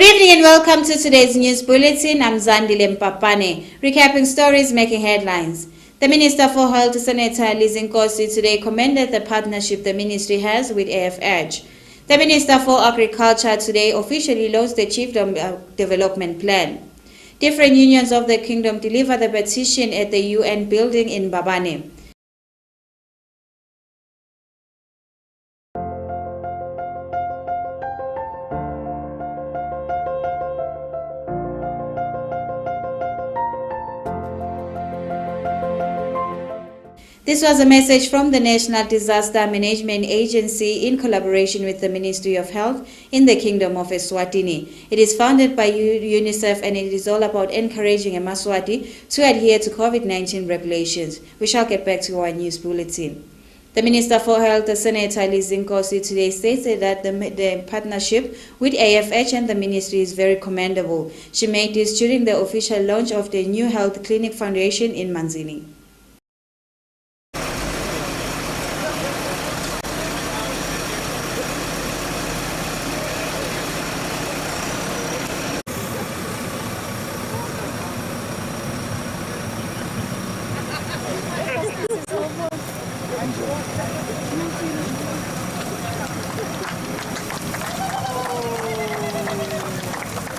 Good evening and welcome to today's news bulletin. I'm Zandile Mpapane, recapping stories making headlines. The Minister for Health, Senator Yemaswati, today commended the partnership the ministry has with AFH. The Minister for Agriculture today officially launched the Chiefdom Development Plan. Different unions of the kingdom delivered the petition at the UN building in Babane. This was a message from the National Disaster Management Agency in collaboration with the Ministry of Health in the Kingdom of Eswatini. It is founded by UNICEF and it is all about encouraging Yemaswati to adhere to COVID-19 regulations. We shall get back to our news bulletin. The Minister for Health, Senator Yemaswati, today stated that the partnership with AFH and the ministry is very commendable. She made this during the official launch of the new Health Clinic Foundation in Manzini.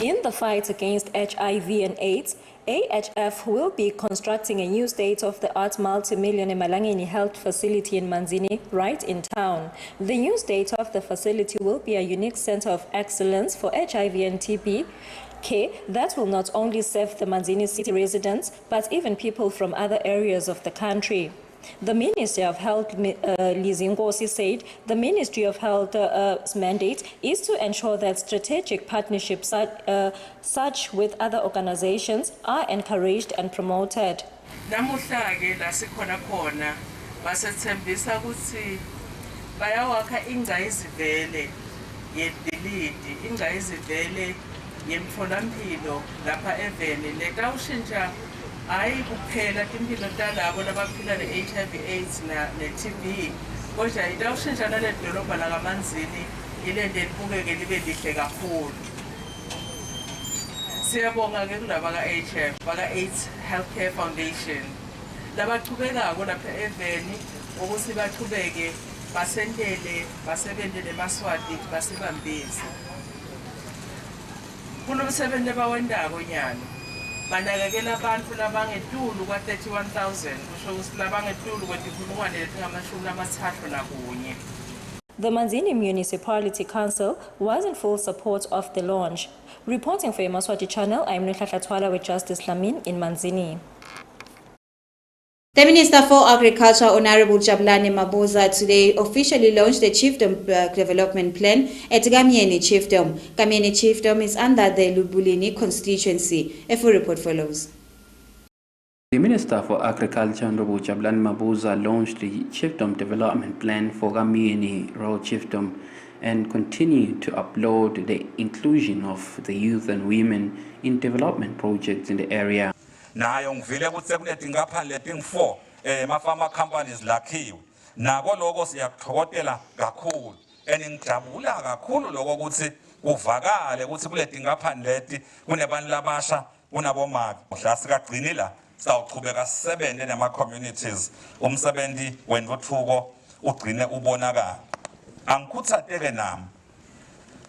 In the fight against HIV and AIDS, AHF will be constructing a new state-of-the-art multi-million Emalangeni health facility in Manzini, right in town. The new state-of-the facility will be a unique center of excellence for HIV and TB care that will not only serve the Manzini city residents, but even people from other areas of the country. The Ministry of Health, Yemaswati, said the Ministry of Health's mandate is to ensure that strategic partnerships such with other organizations are encouraged and promoted. Namuhla-ke la sikhona khona basethembisa ukuthi bayawakha ingqayizivele yedilidi, ingqayizivele yemtholampilo lapha eveni letawushintsha hayi kuphela impilo talabo labaphila ne-HIV AIDS ne-TB kodwa itawushintsha naledolobha lakaManzini ilento elibukeke libe lihle kakhulu. Siyabonga-ke kulaba ka-AHF baka-AIDS Healthcare Foundation labaqhubekako lapha eveni ukuthi baqhubeke basendele basebenzele eMaswati basibambise kulo msebenzi abawendako nyalo. Banakekela abantu labangetulu kwa-31,000 kusho ukuthi labangetulu kwezinkulungwane ezingamashumi nakunye. The Manzini Municipality Council was in full support of the launch. Reporting for Yemaswati Channel, I am Nuhlatlatwala with Justice Lamin in Manzini. The Minister for Agriculture, Honorable Jabulani Mabuza, today officially launched the Chiefdom Development Plan at Gamieni Chiefdom. Gamieni Chiefdom is under the Lubulini constituency. A full report follows. The Minister for Agriculture, Honorable Jabulani Mabuza, launched the Chiefdom Development Plan for Gamieni Rural Chiefdom and continued to upload the inclusion of the youth and women in development projects in the area. Nayo ngivile ukuthi kunedingapha leting4 mafama companies lakhiwe nako lokho siyakuthokozela kakhulu eningijabula kakhulu lokho ukuthi kuvakale ukuthi kule dingapha leti kunebantu labasha kunabomabi mhla sikagcini la sawuchubeka sisebenze nema communities umsebenzi wentuthuko ugcine ubonakala angikuthatheke nami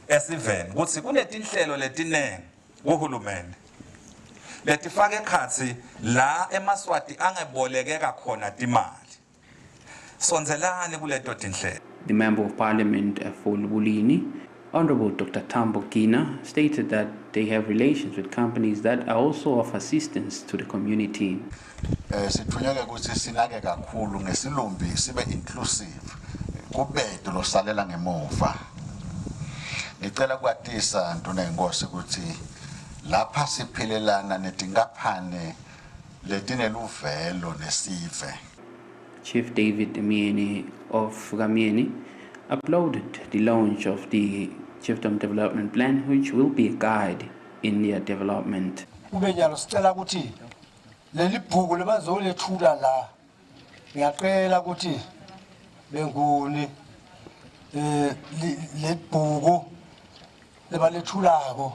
esiveni ukuthi kunetinhlelo letinenge kuhulumende letifake ekhatsi la eMaswati angebolekeka khona timali sonzelani kuleto tinhlelo. The Member of Parliament for Lubulini, Honorable Dr. Tambo Kina, stated that they have relations with companies that are also of assistance to the community. Sithunyeke ukuthi sinake kakhulu ngesilumbi sibe inclusive kubedu losalela ngemuva. Ngicela kwatisa ntuna inkosi ukuthi lapha siphilelana netingaphane letineluvelo nesive. Chief David Mieni of Gamieni uploaded the launch of the Chiefdom Development Plan, which will be a guide in their development. Ubenyalo sicela ukuthi leli bhuku lebazolethula la ngiyacela ukuthi benguni le bhuku lebalethulako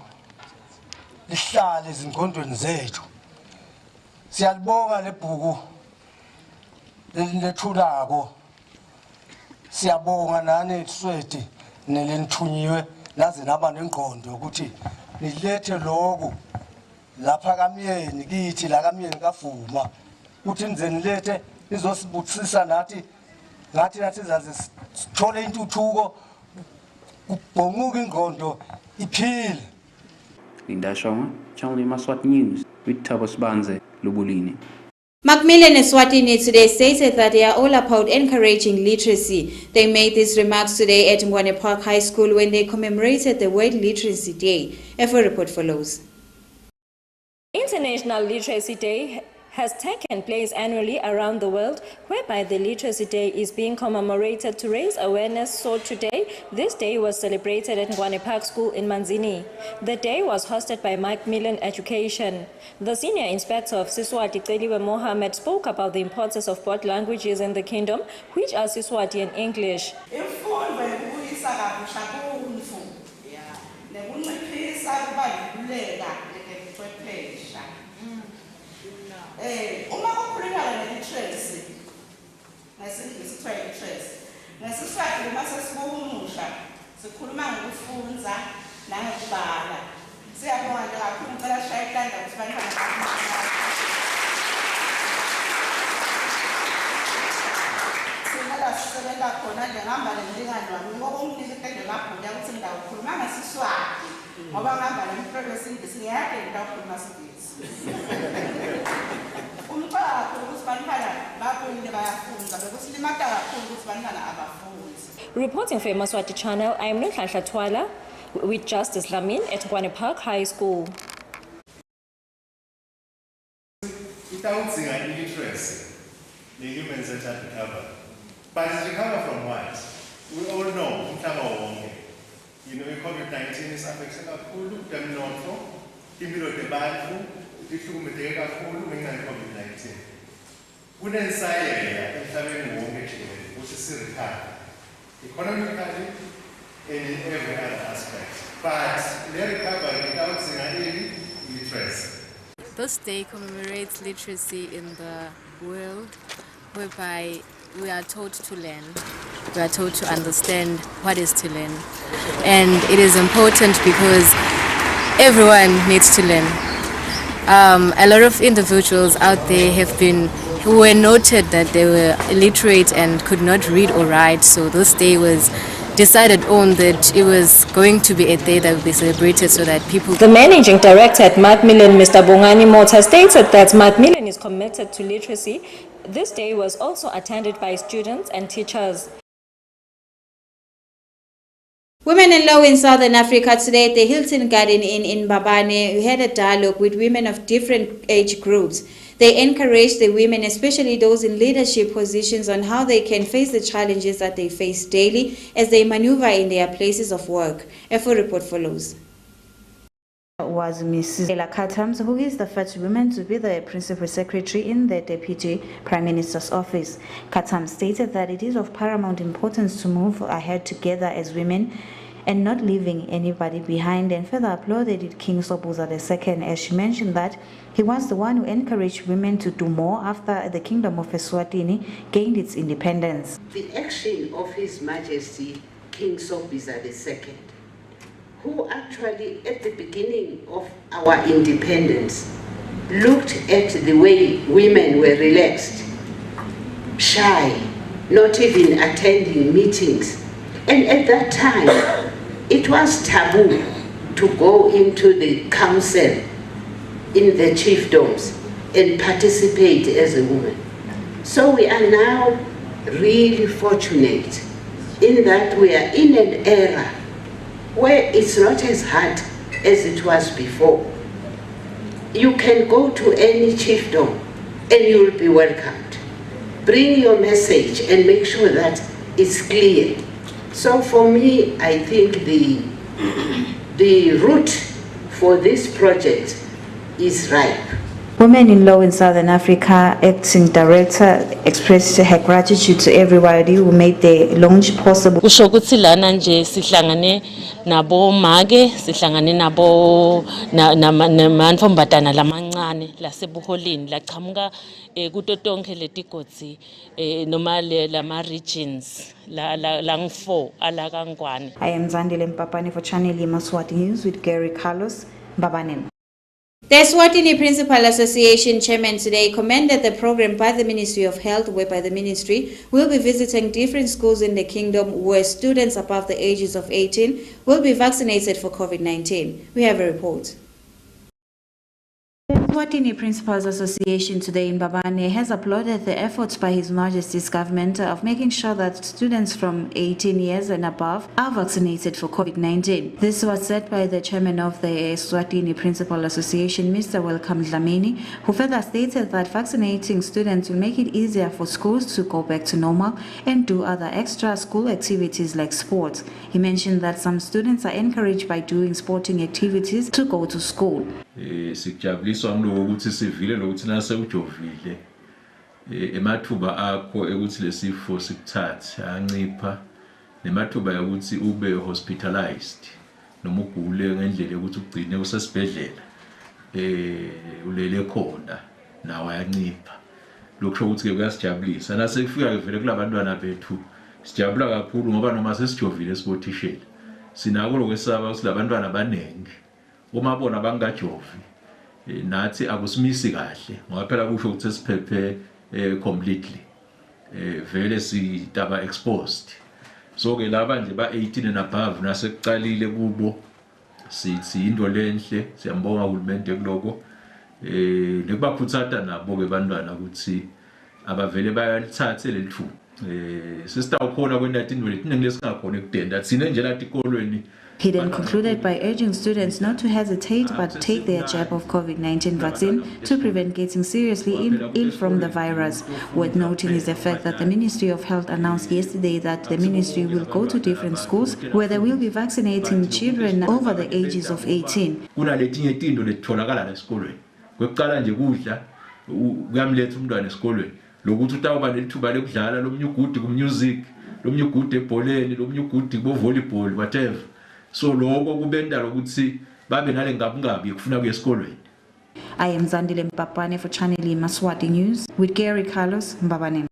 lihlale ezingqondweni zethu. Siyalibonga lebhuku lethulako. Siyabonga nani Sweti nelenithunyiwe naze naba nengqondo ukuthi nilethe lokho lapha kaMyeni kithi la kaMyeni kaVuma ukuthi nize nilethe nizosibuthisa nathi zaze sithole intuthuko kubhonguka ingqondo iphile. Linda Shonga, Channel Yemaswati News with Tabos Banze, Lubulini. Macmillan Eswatini today stated that they are all about encouraging literacy. They made these remarks today at Ngwane Park High School when they commemorated the World Literacy Day. A full report follows. International Literacy Day has taken place annually around the world, whereby the Literacy Day is being commemorated to raise awareness. So today, this day was celebrated at Ngwane Park School in Manzini. The day was hosted by Macmillan Education. The Senior Inspector of Siswati, Celiwe Mohammed, spoke about the importance of both languages in the kingdom, which are Siswati and English. Uma kukhulunywa nge-literacy ngesingisi kuthiwa literacy ngesiswati uma sesibuhumusha sikhuluma ngokufunza nangokubala. Siyabonga nje kakhulu ngicela shaya ihlanda ukuthi bantwana sinala sisebenza khona nje ngihamba nemlingane wami ngoba umlilo iqede ngabhunya ukuthi ngidawukhuluma ngesiswati ngoba ngihamba nemhlolo wesingisi ngiyade ngidawukhuluma isingisi. Reporting for Yemaswati Channel, I am Nhlanhla Twala with Justice Lamin at Ngwane Park High School. Itawudzinga illiteracy, the human centered recovery. But it's recover from what? We all know, you know, COVID-19 is affecting kakhulu temnotfo, impilo tebantu, ihlukumezeke kakhulu ngenxa ye-COVID-19. Kunensayeya emhlabeni wonke jikelele ukuthi sirecover economically and in every other aspect. But the recovery itawudzinga illiteracy. This day commemorates literacy in the world, whereby we are taught to learn. We are taught to understand what is to learn. And it is important because everyone needs to learn. A lot of individuals out there who were noted that they were illiterate and could not read or write. So this day was decided on that it was going to be a day that would be celebrated so that people... The managing director at Macmillan, Mr. Bongani Mota, stated that Macmillan is committed to literacy. This day was also attended by students and teachers. Women in law in Southern Africa today at the Hilton Garden Inn in Babane had a dialogue with women of different age groups. They encouraged the women, especially those in leadership positions, on how they can face the challenges that they face daily as they maneuver in their places of work. A full report follows. Was Mrs. Ella Katams, who is the first woman to be the Principal Secretary in the Deputy Prime Minister's office. Katams stated that it is of paramount importance to move ahead together as women and not leaving anybody behind, and further applauded King Sobhuza II as she mentioned that he was the one who encouraged women to do more after the Kingdom of Eswatini gained its independence. The action of His Majesty King Sobhuza II, who actually at the beginning of our independence looked at the way women were relaxed, shy, not even attending meetings. And at that time, it was taboo to go into the council in the chiefdoms and participate as a woman. So we are now really fortunate in that we are in an era where it's not as hard as it was before. You can go to any chiefdom and you'll be welcomed. Bring your message and make sure that it's clear. So for me, I think the route for this project is ripe. Women-in-law in Southern Africa, Acting Director, expressed her gratitude to everybody who made the launch possible. Kusho ukuthi lana nje sihlangane nabo make, sihlangane nabo namantombazana lamancane lasebuholini laqhamuka kuto tonke letigodzi noma lama regions la ngu4 ala kaNgwane. I am Zandile Mpapane for Channel Yemaswati News with Gary Carlos Mbabanen. The ESWATINI Principal Association Chairman today commended the program by the Ministry of Health, whereby the ministry will be visiting different schools in the kingdom where students above the ages of 18 will be vaccinated for COVID-19. We have a report. The ESWATINI Principals Association today in Mbabane has applauded the efforts by His Majesty's government of making sure that students from 18 years and above are vaccinated for COVID-19. This was said by the chairman of the ESWATINI Principal Association, Mr. Welcome Dlamini, who further stated that vaccinating students will make it easier for schools to go back to normal and do other extra school activities like sports. He mentioned that some students are encouraged by doing sporting activities to go to school. Sikujabuliswa ukuthi sivile lokuthi nase ujovile emathuba akho ukuthi lesifo sikuthathe ancipha nemathuba ukuthi ube hospitalized noma ugule ngendlela ukuthi ugcine usesibhedlela ulele khona nawe ayancipha lokho ukuthi kuyasijabulisa nase kufika vele kulabantwana bethu sijabula kakhulu ngoba noma sesijovile sibothishela sinako lokwesaba ukuthi labantwana abanengi uma bona bangajovi nathi akusimisi kahle ngoba phela kusho ukuthi siphephe completely vele sitaba exposed so ke laba nje ba 18 and above nasekuqalile kubo sithi into lenhle siyambonga uhulumende kuloko nekubakhuthaza nabo ke bantwana ukuthi abavele bayalithathe lelithuba sisitawukhona kwendati into lesingakhona ekudenda thina nje lathi ekolweni. He then concluded by urging students not to hesitate but take their jab of COVID-19 vaccine to prevent getting seriously ill from the virus. Worth noting is the fact that the Ministry of Health announced yesterday that the ministry will go to different schools where they will be vaccinating children over the ages of 18. Kunaletinye izinto letitholakala esikolweni. Kwekuqala nje kudla kuyamletha umntwana esikolweni. Lokuthi utawuba nelithuba lekudlala lomnye ugudi ku music, lomnye ugudi ebholeni, lomnye ugudi ku volleyball whatever. So lokho kubenda ukuthi babe nale ngabungabi kufuna kuye esikolweni. I am Zandile Mpapane for Channel Yemaswati News with Gary Carlos Mbabane.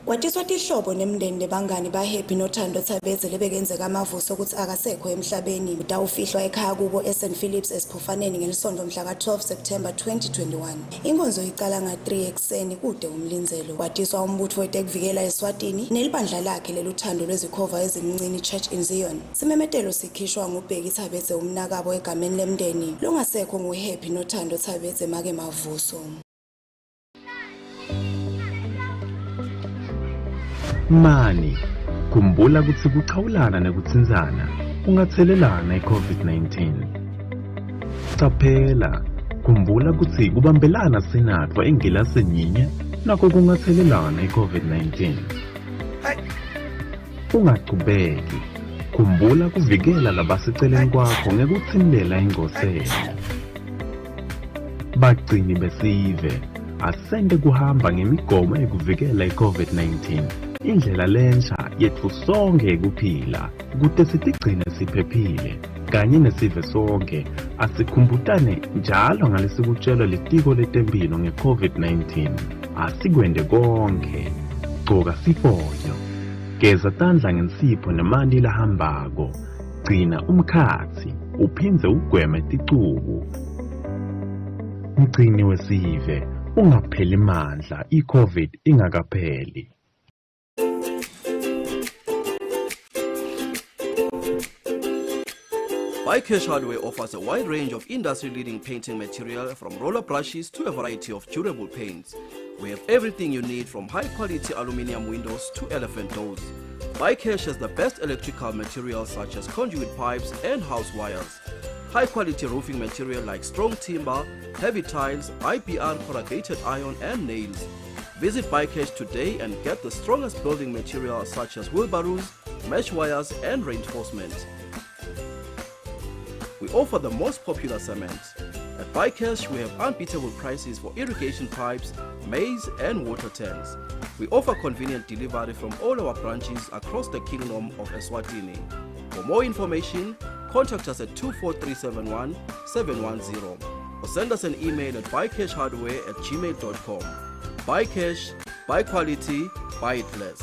Watiswa tihlobo nemndeni nebangani ba Happy noThando Thabeze lebekenzeka amavuso ukuthi akasekho emhlabeni utawufihlwa ekhaya kubo eSt Phillips esiphofaneni ngelisonto mhla ka-12 September 2021. Inkonzo iqala nga-3 ekseni kude umlinzelo. Watiswa umbutho wetekuvikela eSwatini nelibandla lakhe leluthando lwezikhova ezimncini Church in Zion. Simemetelo sikhishwa ngubheki Thabeze umnakabo egameni lemndeni longasekho nguHappy noThando Thabeze make mavuso. Mani, khumbula ukuthi kuqhawulana nekutsinzana ungathelelana iCovid-19. Qaphela, khumbula ukuthi kubambelana sinatwa engilasini yinye nakho kungathelelana iCovid-19. Ungaqhubeki, khumbula kuvikela labaseceleni kwakho ngekuthindelela ingoselo. Bagcini besive, asende kuhamba ngemigomo ekuvikela iCovid-19. Indlela lensha yethu sonke kuphila kude sitigcine siphephile kanye nesive sonke asikhumbutane njalo ngalesikutshelwa litiko letempilo ngeCovid-19 asikwende konke gcoka sifonyo geza tandla ngensipho nemanti lahambako gcina umkhathi uphindze ugweme ticuku mgcini wesive ungapheli mandla iCovid ingakapheli. Bycash Hardware offers a wide range of industry-leading painting material from roller brushes to a variety of durable paints. We have everything you need from high-quality aluminum windows to elephant doors. Bycash has the best electrical materials such as conduit pipes and house wires. High-quality roofing material like strong timber, heavy tiles, IPR corrugated iron and nails. Visit Bycash today and get the strongest building materials such as wheelbarrows, mesh wires and reinforcement. We offer the most popular cement. At BuyCash, we have unbeatable prices for irrigation pipes, maize and water tanks. We offer convenient delivery from all our branches across the Kingdom of Eswatini. For more information, contact us at 24371 710 or send us an email at buycashhardware@gmail.com. BuyCash, buy quality, buy it less.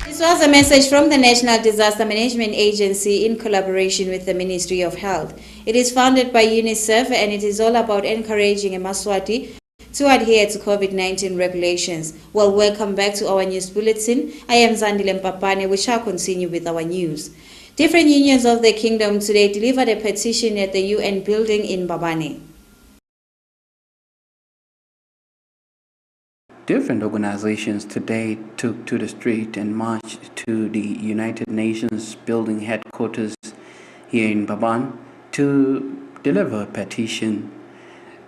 This was a message from the National Disaster Management Agency in collaboration with the Ministry of Health. It is founded by UNICEF and it is all about encouraging Yemaswati to adhere to COVID-19 regulations. Well, welcome back to our news bulletin. I am Zandile Mpapane. We shall continue with our news. Different unions of the kingdom today delivered a petition at the UN building in Mbabane. Different organizations today took to the street and marched to the United Nations building headquarters here in Mbabane to deliver a petition.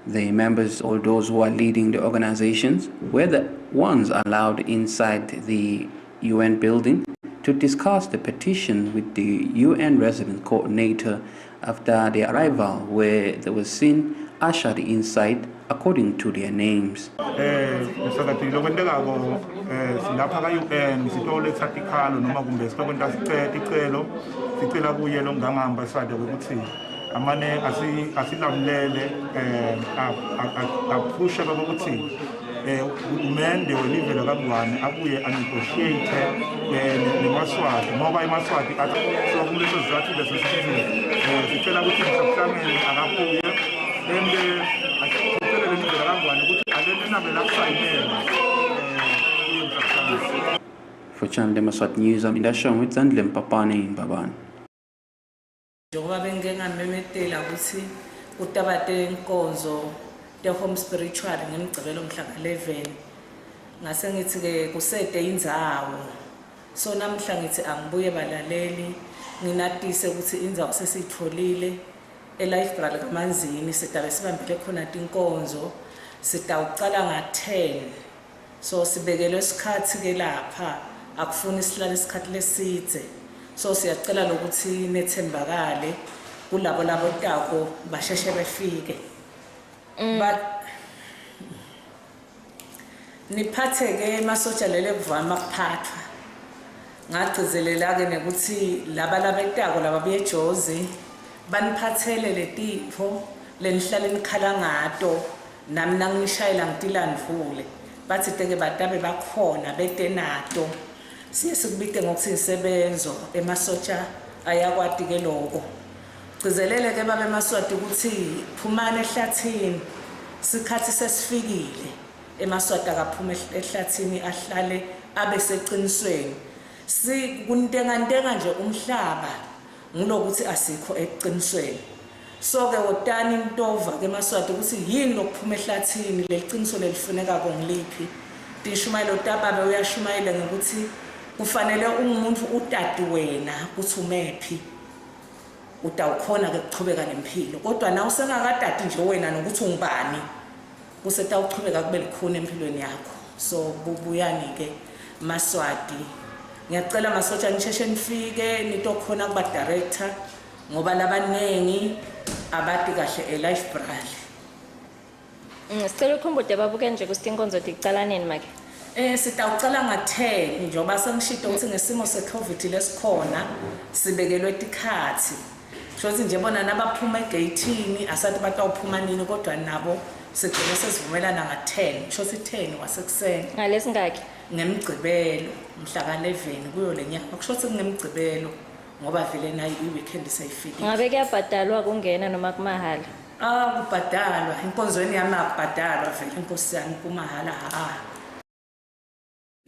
The members or those who are leading the organizations were the ones allowed inside the UN building to discuss the petition with the UN resident coordinator after their arrival, where they were seen ushered inside according to their names. amane asilamlele apusha bakuthi umende welivele kaBwane abuye anegotiate neMaswati ngoba iMaswati athi so kuleso sizathu lesisizwe sicela ukuthi mhlawumbe akabuye asicela lendlela kaBwane ukuthi alename la kusayinela. For Channel Yemaswati News, I'm Indashon with Zandile Mpapane in Mbabane. Njengoba bengengamemetela ukuthi utabate inkonzo the home spiritual ngemigcibelo mhla ka11 ngase ngithi ke kusede indzawo so namhla ngithi angibuye balaleli nginatise ukuthi indzawo sesitholile elibrary kaManzini sidabe sibambile khona inkonzo sitawuqala nga10 so sibekelwe isikhathi ke lapha akufuni isilale isikhathi lesithe. So siyacela lokuthi nethembakale kulabo labo tako basheshe befike but niphatheke masotsha lele kuvama kuphathwa ngagcizelela ke nekuthi laba labetako laba bejozi baniphathele letifo lenihlale nikhala ngato nami nangishayela ngitilandvule bathi teke batabe bakhona betenato siye sikubike ngokuthi isebenzo emasotsha ayakwati ke lokho gcizelele ke babe emaswati ukuthi phumana ehlathini sikhathi sesifikile emaswati akaphuma ehlathini ahlale abe seqinisweni si kuntengantenga nje umhlaba ngilokuthi asikho eqinisweni so ke wotani intova ke emaswati ukuthi yini lokuphuma ehlathini leliqiniso lelifuneka ngiliphi tishumayelo tababe uyashumayela ngokuthi kufanele umuntu utati wena ukuthi umephi utawukhona ke kuchubeka nempilo kodwa na usengakatati nje wena nokuthi ungubani usetawuchubeka kube likhona empilweni yakho so bubuyani ke Maswati ngiyacela masotsha nisheshe nifike nitokhona kuba director ngoba labanengi abati kahle library. Sicela ukukhumbule babuke nje ukuthi inkonzo ticala nini make? Sitawucala nga-10 njengoba sengishito ukuthi ngesimo se-COVID lesikhona sibekelwe tikhathi. Shothi nje bona nabaphuma egate-ini asathi batawuphuma nini kodwa nabo sigcine sesivumelana nga-10. Shothi 10 wasekuseni. Ngalesingaki? Ngemgcibelo mhla ka-11 kuyo lenyanga. Kushothi kungemgcibelo ngoba vele nayo i-weekend sayifike. Ngabe kuyabhadalwa kungena noma kumahala? Kubhadalwa. Inkonzweni yami akubhadalwa vele inkosi yami kumahala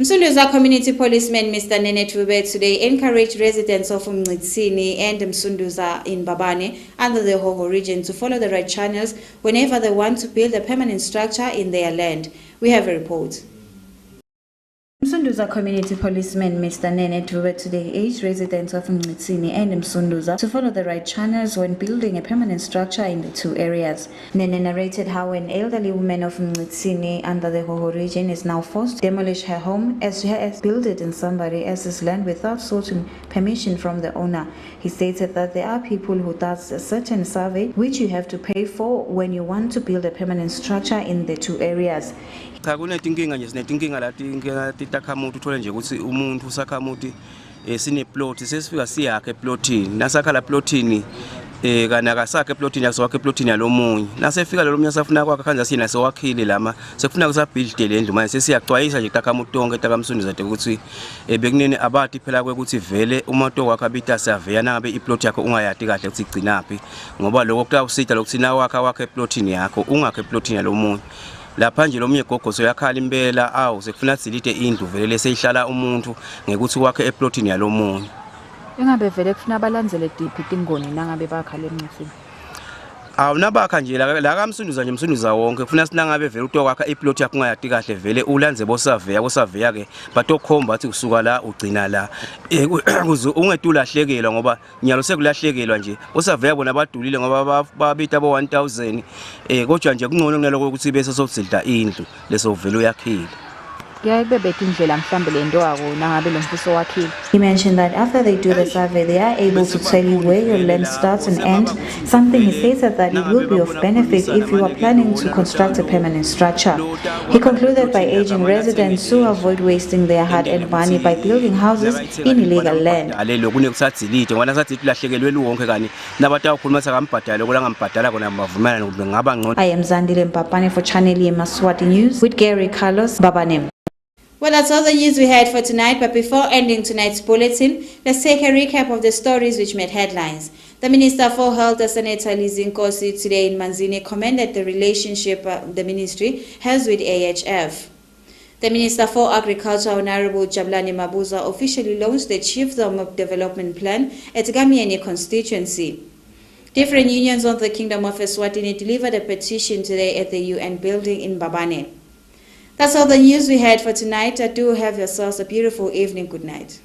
Msunduza Community Policeman Mr. Nene Tube today encouraged residents of Mngcitsini and Msunduza in Babane under the Hoho region to follow the right channels whenever they want to build a permanent structure in their land. We have a report. Msunduza Community Policeman Mr. Nene Tube today urged residents of Mngcitsini and Msunduza to follow the right channels when building a permanent structure in the two areas. Nene narrated how an elderly woman of Mngcitsini under the Hoho region is now forced to demolish her home as she has built it in somebody else's land without seeking permission from the owner. He stated that there are people who does a certain survey which you have to pay for when you want to build a permanent structure in the two areas. Cha kunetinkinga nje sinetinkinga lati takhamuti uthole nje ukuthi umuntu usakhamuti sine plot sesifika siyakhe plotini nasakhala plotini kana akasakhe plotini akusowakhe plotini yalomunye nasefika lo munye asafuna kwakhe khanza sina sewakhile lama sekufuna kusabuild le ndlu manje sesiyacwayisa nje takhamuti tonke takamsunduzade ukuthi bekunene abathi phela kwekuthi vele umuntu wakhe abita survey nangabe iplot yakho ungayati kahle ukuthi igcinaphi ngoba lokho kutawusita lokuthi nawakhe plotini yakho ungakhe plotini yalomunye. Lapha nje lomunye gogoso yakhala impela sekufuna silite indlu vele leseyihlala umuntu ngekuthi kwakhe eplotini yalomunye. Engabe vele kufuna balandzele diphi tingoni nangabe bakhala eMngcitsini? Nabakha nje la kaMsunduza nje Msunduza wonke kufuna sinangabe vele utokwakha iplot yakho ungayati kahle vele ulandze bosurveya ke batokhomba ukuthi kusuka la ugcina la ukuze ungetulahlekelwa ngoba nyalo sekulahlekelwa nje bosurveya bona badulile ngoba babita abo 1000 kodwa nje kungcono kunaloko ukuthi bese sozidla indlu leso vele uyakhile. He mentioned that after they do the survey, they are able to tell you where your land starts and ends, something he stated that it will be of benefit if you are planning to construct a permanent structure. He concluded by urging residents to avoid wasting their hard-earned money by building houses in illegal land. I am Zandile Mpapane for Channel Yemaswati News with Gary Carlos Babane. Well, that's all the news we had for tonight, but before ending tonight's bulletin, let's take a recap of the stories which made headlines. The Minister for Health, Senator Lizinkosi, today in Manzini commended the relationship the ministry has with AHF. The Minister for Agriculture, Honorable Jablani Mabuza, officially launched the Chiefdom Development Plan at Gamieni constituency. Different unions of the Kingdom of Eswatini delivered a petition today at the UN building in Babane. That's all the news we had for tonight. I do have yourselves a beautiful evening. Good night.